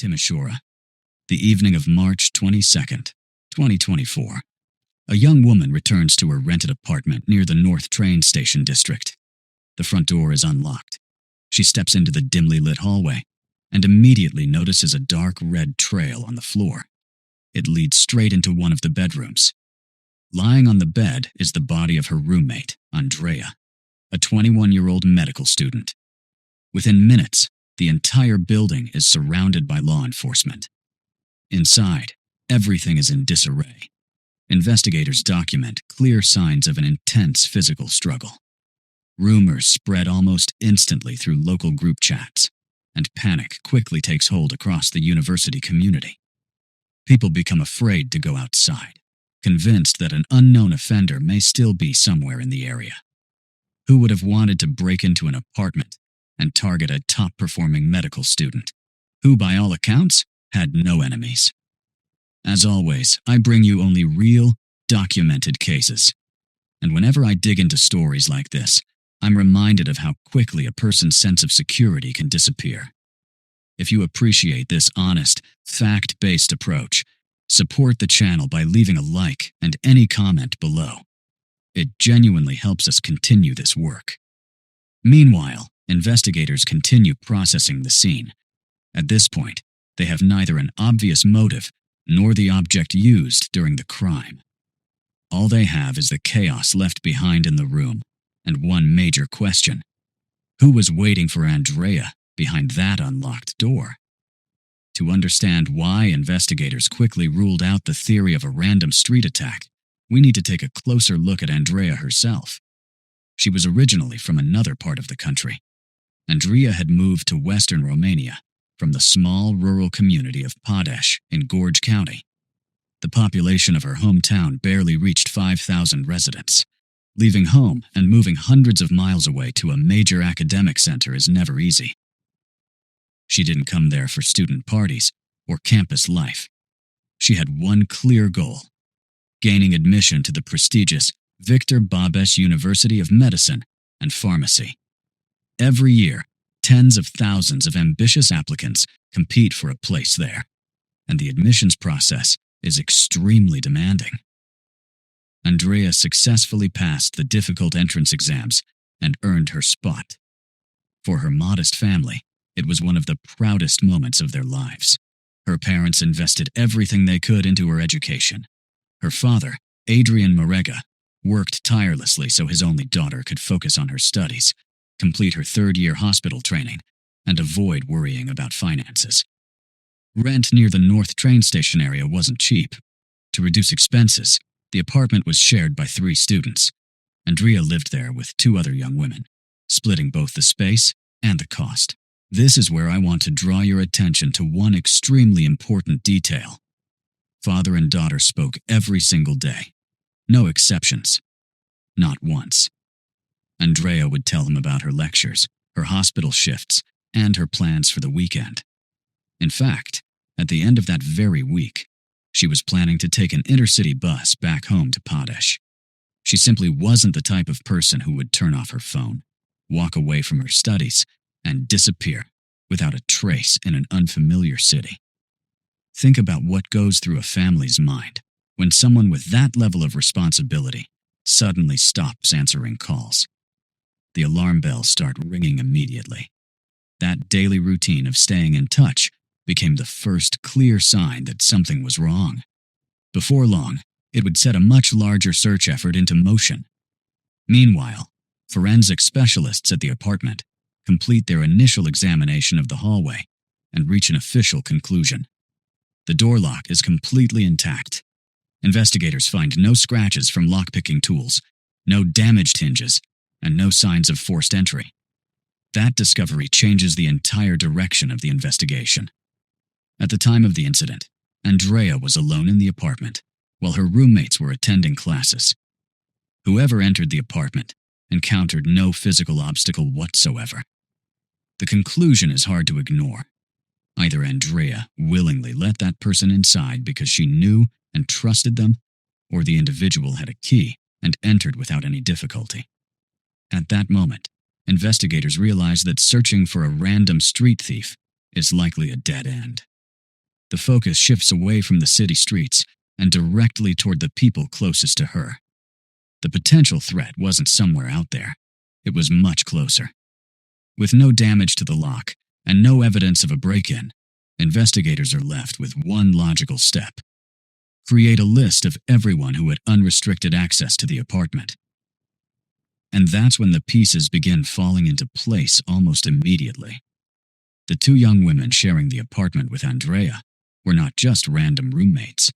Timisoara, the evening of March 22nd, 2024. A young woman returns to her rented apartment near the North Train Station district. The front door is unlocked. She steps into the dimly lit hallway and immediately notices a dark red trail on the floor. It leads straight into one of the bedrooms. Lying on the bed is the body of her roommate, Andrea, a 21-year-old medical student. Within minutes, the entire building is surrounded by law enforcement. Inside, everything is in disarray. Investigators document clear signs of an intense physical struggle. Rumors spread almost instantly through local group chats, and panic quickly takes hold across the university community. People become afraid to go outside, convinced that an unknown offender may still be somewhere in the area. Who would have wanted to break into an apartment and target a top-performing medical student, who, by all accounts, had no enemies? As always, I bring you only real, documented cases. And whenever I dig into stories like this, I'm reminded of how quickly a person's sense of security can disappear. If you appreciate this honest, fact-based approach, support the channel by leaving a like and any comment below. It genuinely helps us continue this work. Meanwhile, investigators continue processing the scene. At this point, they have neither an obvious motive nor the object used during the crime. All they have is the chaos left behind in the room, and one major question: who was waiting for Andrea behind that unlocked door? To understand why investigators quickly ruled out the theory of a random street attack, we need to take a closer look at Andrea herself. She was originally from another part of the country. Andrea had moved to western Romania from the small rural community of Padeș in Gorj County. The population of her hometown barely reached 5,000 residents. Leaving home and moving hundreds of miles away to a major academic center is never easy. She didn't come there for student parties or campus life. She had one clear goal: gaining admission to the prestigious Victor Babes University of Medicine and Pharmacy. Every year, tens of thousands of ambitious applicants compete for a place there, and the admissions process is extremely demanding. Andrea successfully passed the difficult entrance exams and earned her spot. For her modest family, it was one of the proudest moments of their lives. Her parents invested everything they could into her education. Her father, Adrian Marega, worked tirelessly so his only daughter could focus on her studies, complete her third-year hospital training, and avoid worrying about finances. Rent near the North Train Station area wasn't cheap. To reduce expenses, the apartment was shared by 3 students. Andrea lived there with 2 other young women, splitting both the space and the cost. This is where I want to draw your attention to one extremely important detail. Father and daughter spoke every single day. No exceptions. Not once. Andrea would tell him about her lectures, her hospital shifts, and her plans for the weekend. In fact, at the end of that very week, she was planning to take an intercity bus back home to Padeș. She simply wasn't the type of person who would turn off her phone, walk away from her studies, and disappear without a trace in an unfamiliar city. Think about what goes through a family's mind when someone with that level of responsibility suddenly stops answering calls. The alarm bells start ringing immediately. That daily routine of staying in touch became the first clear sign that something was wrong. Before long, it would set a much larger search effort into motion. Meanwhile, forensic specialists at the apartment complete their initial examination of the hallway and reach an official conclusion. The door lock is completely intact. Investigators find no scratches from lockpicking tools, no damaged hinges, and no signs of forced entry. That discovery changes the entire direction of the investigation. At the time of the incident, Andrea was alone in the apartment, while her roommates were attending classes. Whoever entered the apartment encountered no physical obstacle whatsoever. The conclusion is hard to ignore. Either Andrea willingly let that person inside because she knew and trusted them, or the individual had a key and entered without any difficulty. At that moment, investigators realize that searching for a random street thief is likely a dead end. the focus shifts away from the city streets and directly toward the people closest to her. The potential threat wasn't somewhere out there. It was much closer. With no damage to the lock and no evidence of a break-in, investigators are left with one logical step: create a list of everyone who had unrestricted access to the apartment. And that's when the pieces begin falling into place almost immediately. The two young women sharing the apartment with Andrea were not just random roommates.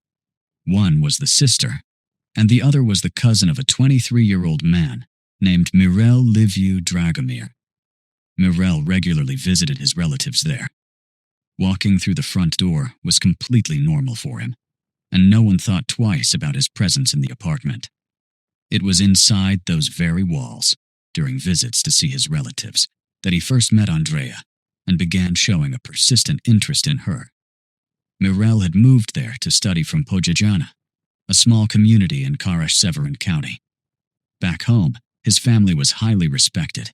One was the sister, and the other was the cousin of a 23-year-old man named Mirel Liviu Dragomir. Mirel regularly visited his relatives there. Walking through the front door was completely normal for him, and no one thought twice about his presence in the apartment. It was inside those very walls, during visits to see his relatives, that he first met Andrea and began showing a persistent interest in her. Mirel had moved there to study from Pojajana, a small community in Karaš-Severin County. Back home, his family was highly respected.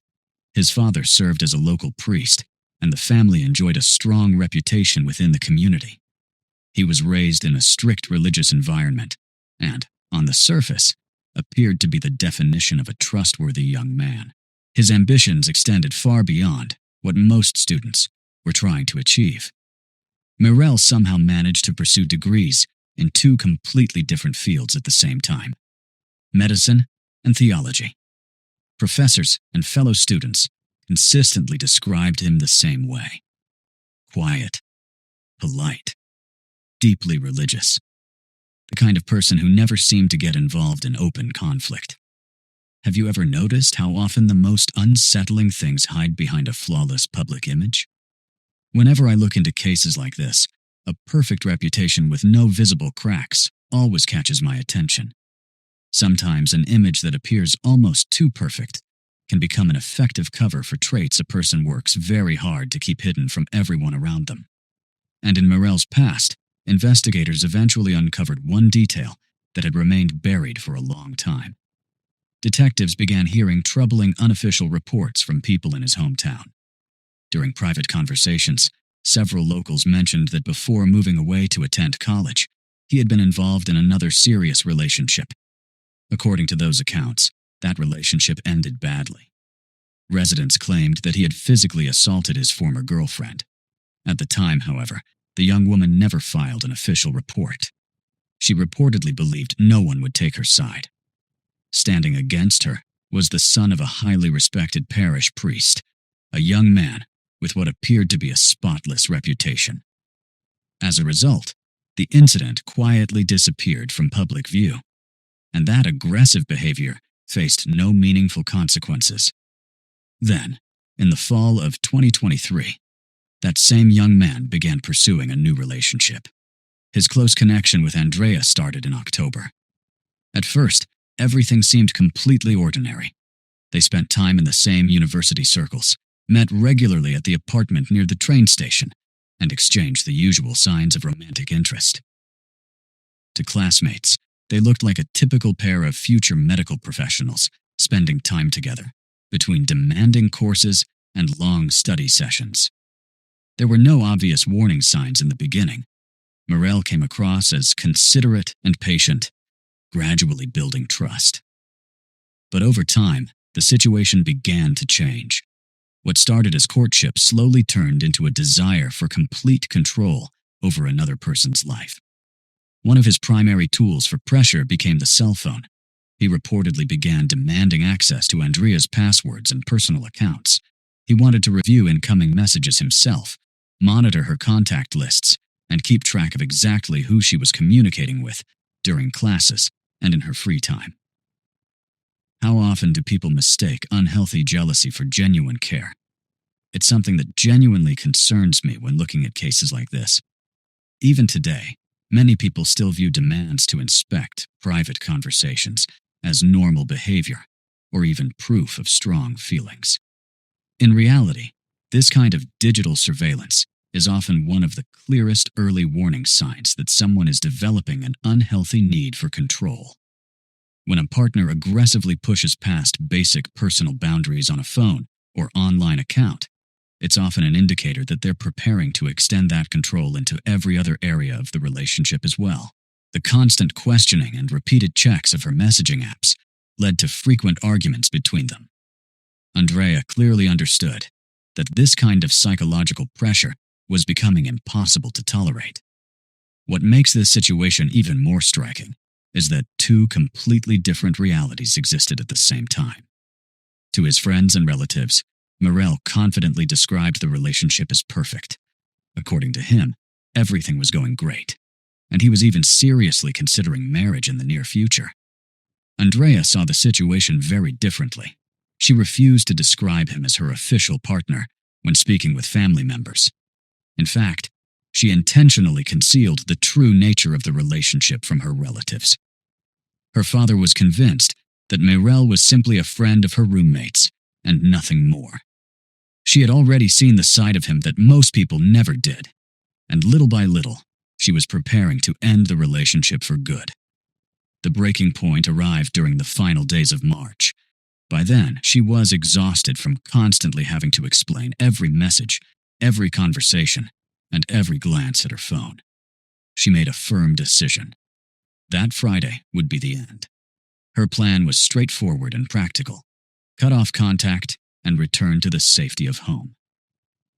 His father served as a local priest, and the family enjoyed a strong reputation within the community. He was raised in a strict religious environment and, on the surface, appeared to be the definition of a trustworthy young man. His ambitions extended far beyond what most students were trying to achieve. Mirel somehow managed to pursue degrees in two completely different fields at the same time: medicine and theology. Professors and fellow students consistently described him the same way: quiet, polite, deeply religious. The kind of person who never seemed to get involved in open conflict. Have you ever noticed how often the most unsettling things hide behind a flawless public image? Whenever I look into cases like this, a perfect reputation with no visible cracks always catches my attention. Sometimes an image that appears almost too perfect can become an effective cover for traits a person works very hard to keep hidden from everyone around them. And in Mirel's past, investigators eventually uncovered one detail that had remained buried for a long time. Detectives began hearing troubling unofficial reports from people in his hometown. During private conversations, several locals mentioned that before moving away to attend college, he had been involved in another serious relationship. According to those accounts, that relationship ended badly. Residents claimed that he had physically assaulted his former girlfriend. At the time, however, the young woman never filed an official report. She reportedly believed no one would take her side. Standing against her was the son of a highly respected parish priest, a young man with what appeared to be a spotless reputation. As a result, the incident quietly disappeared from public view, and that aggressive behavior faced no meaningful consequences. Then, in the fall of 2023, that same young man began pursuing a new relationship. His close connection with Andrea started in October. At first, everything seemed completely ordinary. They spent time in the same university circles, met regularly at the apartment near the train station, and exchanged the usual signs of romantic interest. To classmates, they looked like a typical pair of future medical professionals spending time together between demanding courses and long study sessions. There were no obvious warning signs in the beginning. Mirel came across as considerate and patient, gradually building trust. But over time, the situation began to change. What started as courtship slowly turned into a desire for complete control over another person's life. One of his primary tools for pressure became the cell phone. He reportedly began demanding access to Andrea's passwords and personal accounts. He wanted to review incoming messages himself, monitor her contact lists, and keep track of exactly who she was communicating with during classes and in her free time. How often do people mistake unhealthy jealousy for genuine care? It's something that genuinely concerns me when looking at cases like this. Even today, many people still view demands to inspect private conversations as normal behavior or even proof of strong feelings. In reality, this kind of digital surveillance is often one of the clearest early warning signs that someone is developing an unhealthy need for control. When a partner aggressively pushes past basic personal boundaries on a phone or online account, It's often an indicator that they're preparing to extend that control into every other area of the relationship as well. The constant questioning and repeated checks of her messaging apps led to frequent arguments between them. Andrea clearly understood that this kind of psychological pressure was becoming impossible to tolerate. What makes this situation even more striking is that two completely different realities existed at the same time. To his friends and relatives, Morel confidently described the relationship as perfect. According to him, everything was going great, and he was even seriously considering marriage in the near future. Andrea saw the situation very differently. She refused to describe him as her official partner when speaking with family members. In fact, she intentionally concealed the true nature of the relationship from her relatives. Her father was convinced that Morel was simply a friend of her roommates and nothing more. She had already seen the side of him that most people never did, and little by little, she was preparing to end the relationship for good. The breaking point arrived during the final days of March. By then, she was exhausted from constantly having to explain every message, every conversation, and every glance at her phone. She made a firm decision. That Friday would be the end. Her plan was straightforward and practical. Cut off contact and return to the safety of home.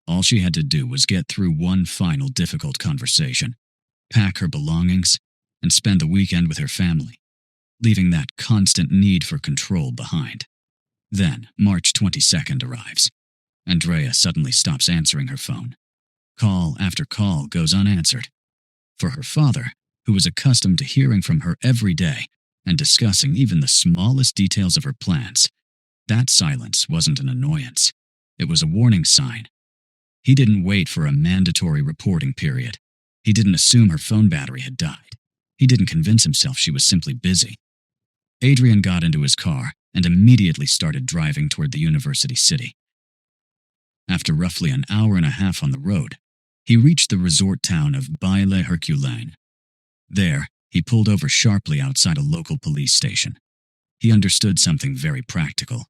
All she had to do was get through one final difficult conversation, pack her belongings, and spend the weekend with her family, leaving that constant need for control behind. Then, March 22nd arrives. Andrea suddenly stops answering her phone. Call after call goes unanswered. For her father, who was accustomed to hearing from her every day and discussing even the smallest details of her plans, that silence wasn't an annoyance. It was a warning sign. He didn't wait for a mandatory reporting period. He didn't assume her phone battery had died. He didn't convince himself she was simply busy. Adrian got into his car and immediately started driving toward the university city. After roughly an hour and a half on the road, he reached the resort town of Baille-Herculain. There, he pulled over sharply outside a local police station. He understood something very practical.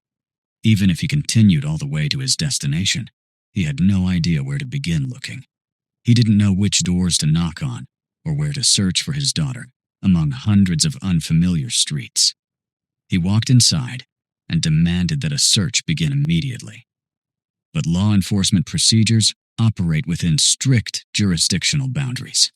Even if he continued all the way to his destination, he had no idea where to begin looking. He didn't know which doors to knock on or where to search for his daughter among hundreds of unfamiliar streets. He walked inside and demanded that a search begin immediately. But law enforcement procedures operate within strict jurisdictional boundaries.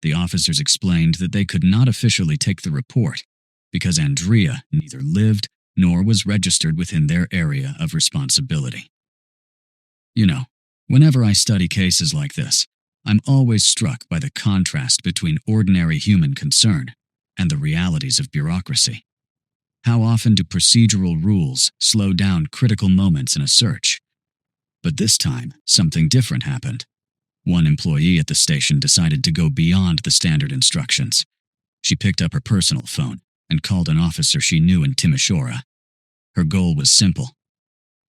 The officers explained that they could not officially take the report because Andrea neither lived nor was registered within their area of responsibility. You know, whenever I study cases like this, I'm always struck by the contrast between ordinary human concern and the realities of bureaucracy. How often do procedural rules slow down critical moments in a search? But this time, something different happened. One employee at the station decided to go beyond the standard instructions. She picked up her personal phone and called an officer she knew in Timisoara. Her goal was simple: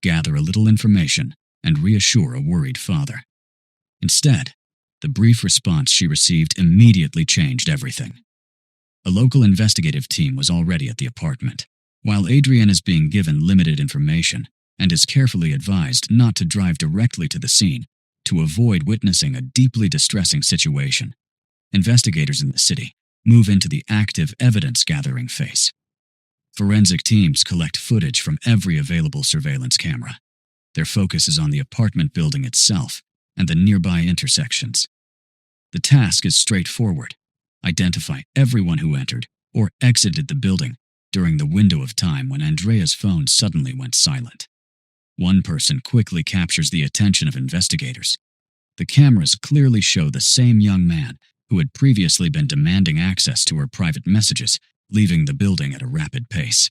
gather a little information and reassure a worried father. Instead, the brief response she received immediately changed everything. A local investigative team was already at the apartment. While Adrian is being given limited information and is carefully advised not to drive directly to the scene to avoid witnessing a deeply distressing situation, investigators in the city move into the active evidence-gathering phase. Forensic teams collect footage from every available surveillance camera. Their focus is on the apartment building itself and the nearby intersections. The task is straightforward: identify everyone who entered or exited the building during the window of time when Andrea's phone suddenly went silent. One person quickly captures the attention of investigators. The cameras clearly show the same young man who had previously been demanding access to her private messages, leaving the building at a rapid pace.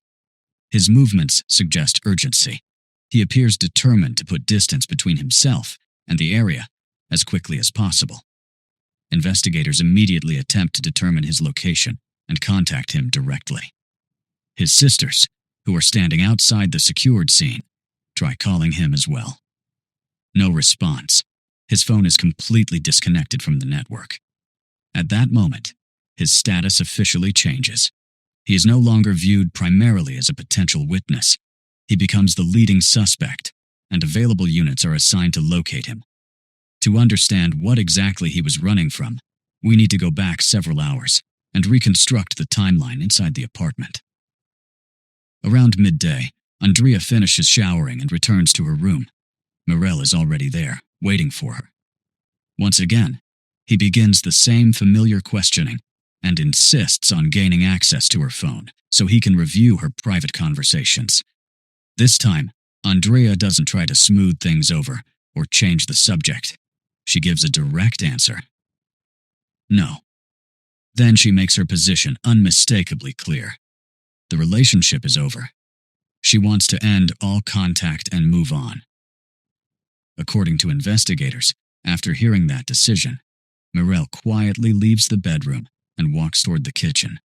His movements suggest urgency. He appears determined to put distance between himself and the area as quickly as possible. Investigators immediately attempt to determine his location and contact him directly. His sisters, who are standing outside the secured scene, try calling him as well. No response. His phone is completely disconnected from the network. At that moment, his status officially changes. He is no longer viewed primarily as a potential witness. He becomes the leading suspect and available units are assigned to locate him. To understand what exactly he was running from, we need to go back several hours and reconstruct the timeline inside the apartment. Around midday, Andrea finishes showering and returns to her room. Morel is already there, waiting for her. Once again, he begins the same familiar questioning and insists on gaining access to her phone so he can review her private conversations. This time, Andrea doesn't try to smooth things over or change the subject. She gives a direct answer. No. Then she makes her position unmistakably clear. The relationship is over. She wants to end all contact and move on. According to investigators, after hearing that decision, Morel quietly leaves the bedroom and walks toward the kitchen.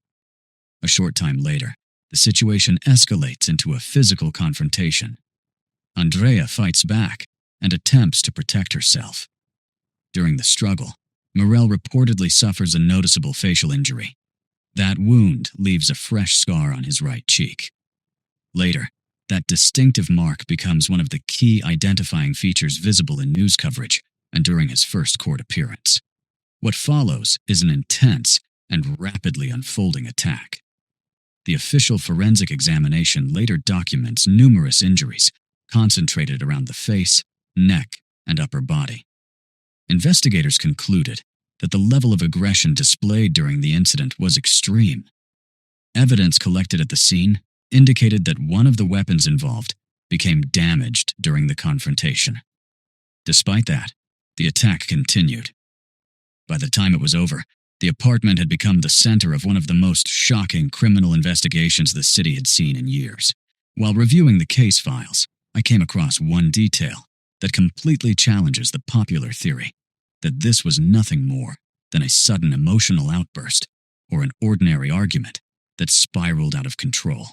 A short time later, the situation escalates into a physical confrontation. Andrea fights back and attempts to protect herself. During the struggle, Morel reportedly suffers a noticeable facial injury. That wound leaves a fresh scar on his right cheek. Later, that distinctive mark becomes one of the key identifying features visible in news coverage and during his first court appearance. What follows is an intense and rapidly unfolding attack. The official forensic examination later documents numerous injuries concentrated around the face, neck, and upper body. Investigators concluded that the level of aggression displayed during the incident was extreme. Evidence collected at the scene indicated that one of the weapons involved became damaged during the confrontation. Despite that, the attack continued. By the time it was over, the apartment had become the center of one of the most shocking criminal investigations the city had seen in years. While reviewing the case files, I came across one detail that completely challenges the popular theory that this was nothing more than a sudden emotional outburst or an ordinary argument that spiraled out of control.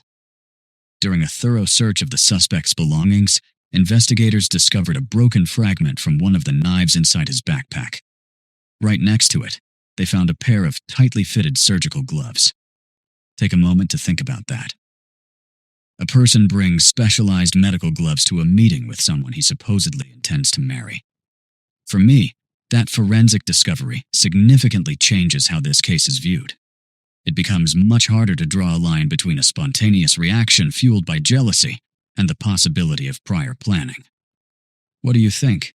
During a thorough search of the suspect's belongings, investigators discovered a broken fragment from one of the knives inside his backpack. Right next to it, they found a pair of tightly fitted surgical gloves. Take a moment to think about that. A person brings specialized medical gloves to a meeting with someone he supposedly intends to marry. For me, that forensic discovery significantly changes how this case is viewed. It becomes much harder to draw a line between a spontaneous reaction fueled by jealousy and the possibility of prior planning. What do you think?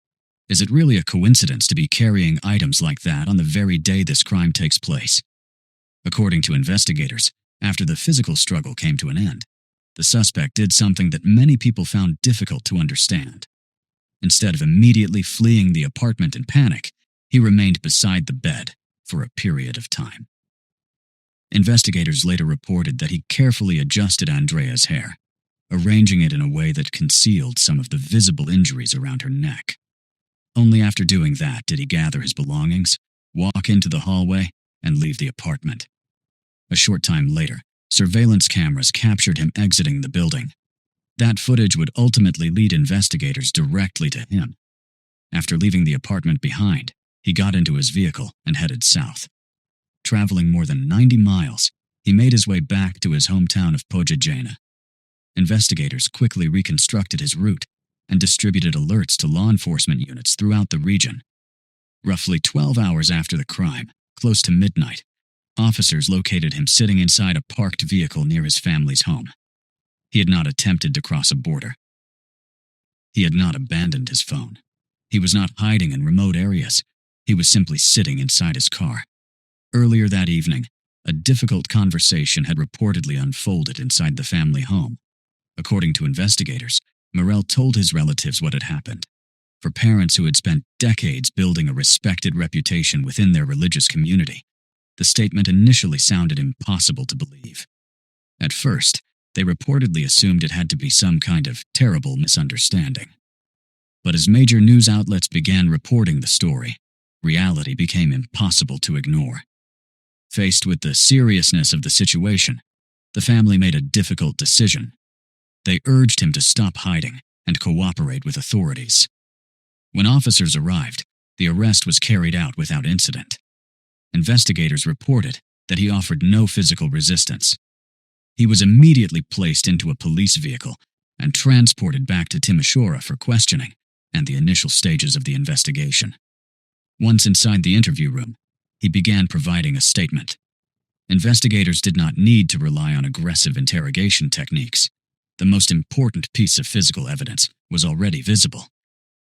Is it really a coincidence to be carrying items like that on the very day this crime takes place? According to investigators, after the physical struggle came to an end, the suspect did something that many people found difficult to understand. Instead of immediately fleeing the apartment in panic, he remained beside the bed for a period of time. Investigators later reported that he carefully adjusted Andrea's hair, arranging it in a way that concealed some of the visible injuries around her neck. Only after doing that did he gather his belongings, walk into the hallway, and leave the apartment. A short time later, surveillance cameras captured him exiting the building. That footage would ultimately lead investigators directly to him. After leaving the apartment behind, he got into his vehicle and headed south. Traveling more than 90 miles, he made his way back to his hometown of Pojadjena. Investigators quickly reconstructed his route and distributed alerts to law enforcement units throughout the region. Roughly 12 hours after the crime, close to midnight, officers located him sitting inside a parked vehicle near his family's home. He had not attempted to cross a border. He had not abandoned his phone. He was not hiding in remote areas. He was simply sitting inside his car. Earlier that evening, a difficult conversation had reportedly unfolded inside the family home. According to investigators, Morel told his relatives what had happened. For parents who had spent decades building a respected reputation within their religious community, the statement initially sounded impossible to believe. At first, they reportedly assumed it had to be some kind of terrible misunderstanding. But as major news outlets began reporting the story, reality became impossible to ignore. Faced with the seriousness of the situation, the family made a difficult decision. They urged him to stop hiding and cooperate with authorities. When officers arrived, the arrest was carried out without incident. Investigators reported that he offered no physical resistance. He was immediately placed into a police vehicle and transported back to Timisoara for questioning and the initial stages of the investigation. Once inside the interview room, he began providing a statement. Investigators did not need to rely on aggressive interrogation techniques. The most important piece of physical evidence was already visible: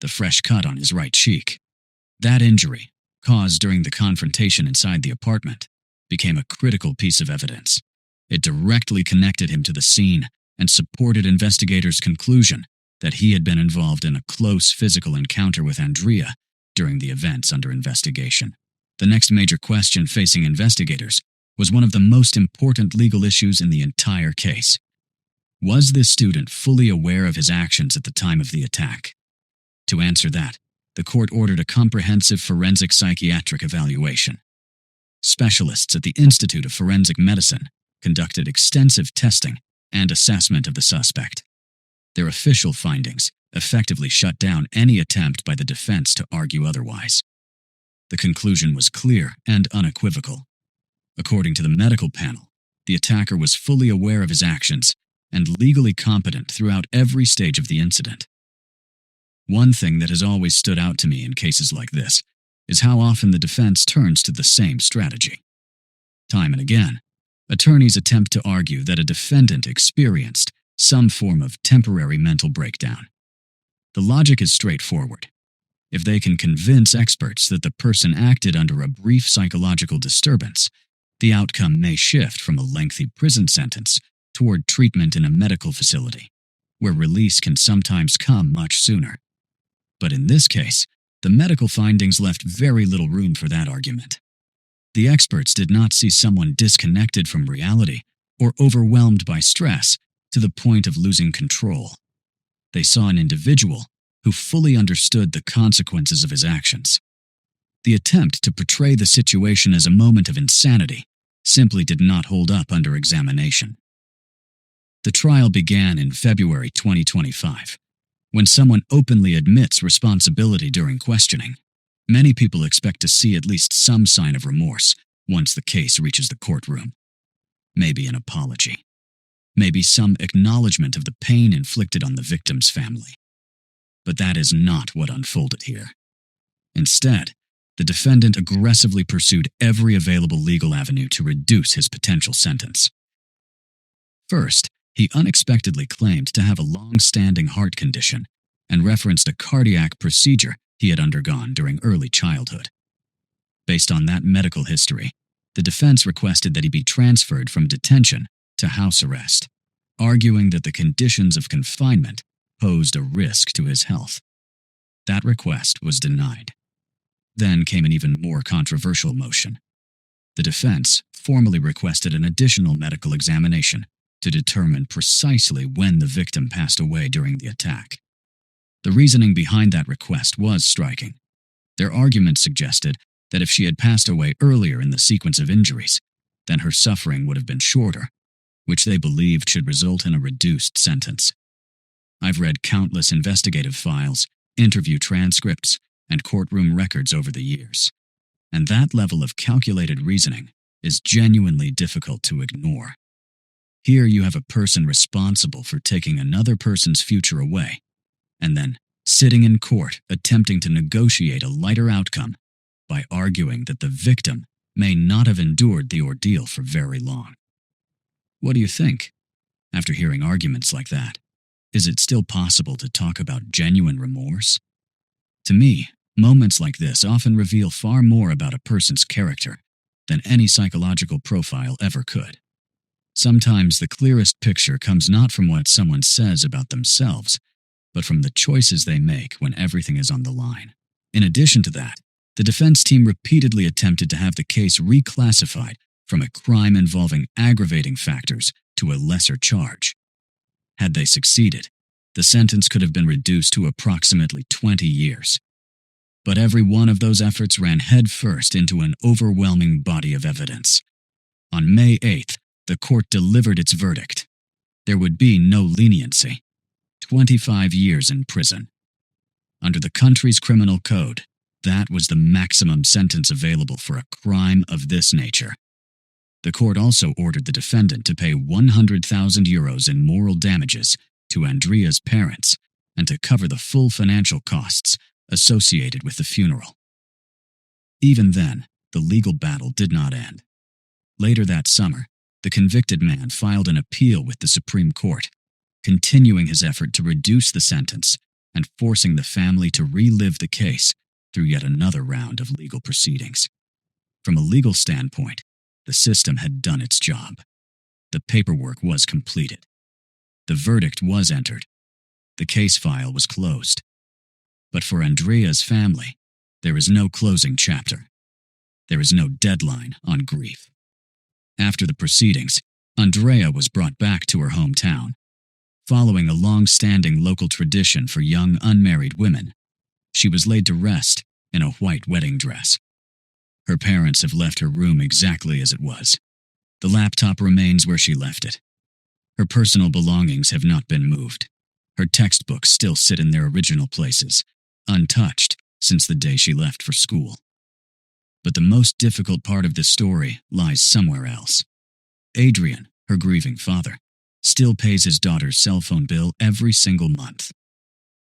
the fresh cut on his right cheek. That injury, caused during the confrontation inside the apartment, became a critical piece of evidence. It directly connected him to the scene and supported investigators' conclusion that he had been involved in a close physical encounter with Andrea during the events under investigation. The next major question facing investigators was one of the most important legal issues in the entire case. Was this student fully aware of his actions at the time of the attack? To answer that, the court ordered a comprehensive forensic psychiatric evaluation. Specialists at the Institute of Forensic Medicine conducted extensive testing and assessment of the suspect. Their official findings effectively shut down any attempt by the defense to argue otherwise. The conclusion was clear and unequivocal. According to the medical panel, the attacker was fully aware of his actions and legally competent throughout every stage of the incident. One thing that has always stood out to me in cases like this is how often the defense turns to the same strategy. Time and again, attorneys attempt to argue that a defendant experienced some form of temporary mental breakdown. The logic is straightforward. If they can convince experts that the person acted under a brief psychological disturbance, the outcome may shift from a lengthy prison sentence toward treatment in a medical facility, where release can sometimes come much sooner. But in this case, the medical findings left very little room for that argument. The experts did not see someone disconnected from reality or overwhelmed by stress to the point of losing control. They saw an individual who fully understood the consequences of his actions. The attempt to portray the situation as a moment of insanity simply did not hold up under examination. The trial began in February 2025. When someone openly admits responsibility during questioning, many people expect to see at least some sign of remorse once the case reaches the courtroom. Maybe an apology. Maybe some acknowledgement of the pain inflicted on the victim's family. But that is not what unfolded here. Instead, the defendant aggressively pursued every available legal avenue to reduce his potential sentence. First, he unexpectedly claimed to have a long-standing heart condition and referenced a cardiac procedure he had undergone during early childhood. Based on that medical history, the defense requested that he be transferred from detention to house arrest, arguing that the conditions of confinement posed a risk to his health. That request was denied. Then came an even more controversial motion. The defense formally requested an additional medical examination to determine precisely when the victim passed away during the attack. The reasoning behind that request was striking. Their argument suggested that if she had passed away earlier in the sequence of injuries, then her suffering would have been shorter, which they believed should result in a reduced sentence. I've read countless investigative files, interview transcripts, and courtroom records over the years, and that level of calculated reasoning is genuinely difficult to ignore. Here you have a person responsible for taking another person's future away, and then sitting in court attempting to negotiate a lighter outcome by arguing that the victim may not have endured the ordeal for very long. What do you think? After hearing arguments like that, is it still possible to talk about genuine remorse? To me, moments like this often reveal far more about a person's character than any psychological profile ever could. Sometimes the clearest picture comes not from what someone says about themselves, but from the choices they make when everything is on the line. In addition to that, the defense team repeatedly attempted to have the case reclassified from a crime involving aggravating factors to a lesser charge. Had they succeeded, the sentence could have been reduced to approximately 20 years. But every one of those efforts ran headfirst into an overwhelming body of evidence. On May 8th, the court delivered its verdict. There would be no leniency. 25 years in prison. Under the country's criminal code, that was the maximum sentence available for a crime of this nature. The court also ordered the defendant to pay €100,000 in moral damages to to Andrea's parents and to cover the full financial costs associated with the funeral. Even then, the legal battle did not end. Later that summer, the convicted man filed an appeal with the Supreme Court, continuing his effort to reduce the sentence and forcing the family to relive the case through yet another round of legal proceedings. From a legal standpoint, the system had done its job. The paperwork was completed. The verdict was entered. The case file was closed. But for Andrea's family, there is no closing chapter. There is no deadline on grief. After the proceedings, Andrea was brought back to her hometown. Following a long-standing local tradition for young unmarried women, she was laid to rest in a white wedding dress. Her parents have left her room exactly as it was. The laptop remains where she left it. Her personal belongings have not been moved. Her textbooks still sit in their original places, untouched since the day she left for school. But the most difficult part of this story lies somewhere else. Adrian, her grieving father, still pays his daughter's cell phone bill every single month.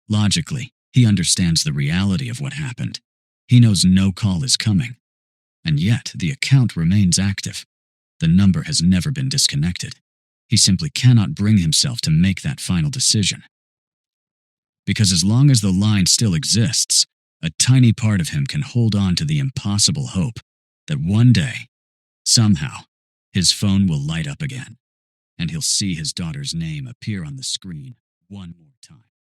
Logically, he understands the reality of what happened. He knows no call is coming. And yet, the account remains active. The number has never been disconnected. He simply cannot bring himself to make that final decision. Because as long as the line still exists, a tiny part of him can hold on to the impossible hope that one day, somehow, his phone will light up again, and he'll see his daughter's name appear on the screen one more time.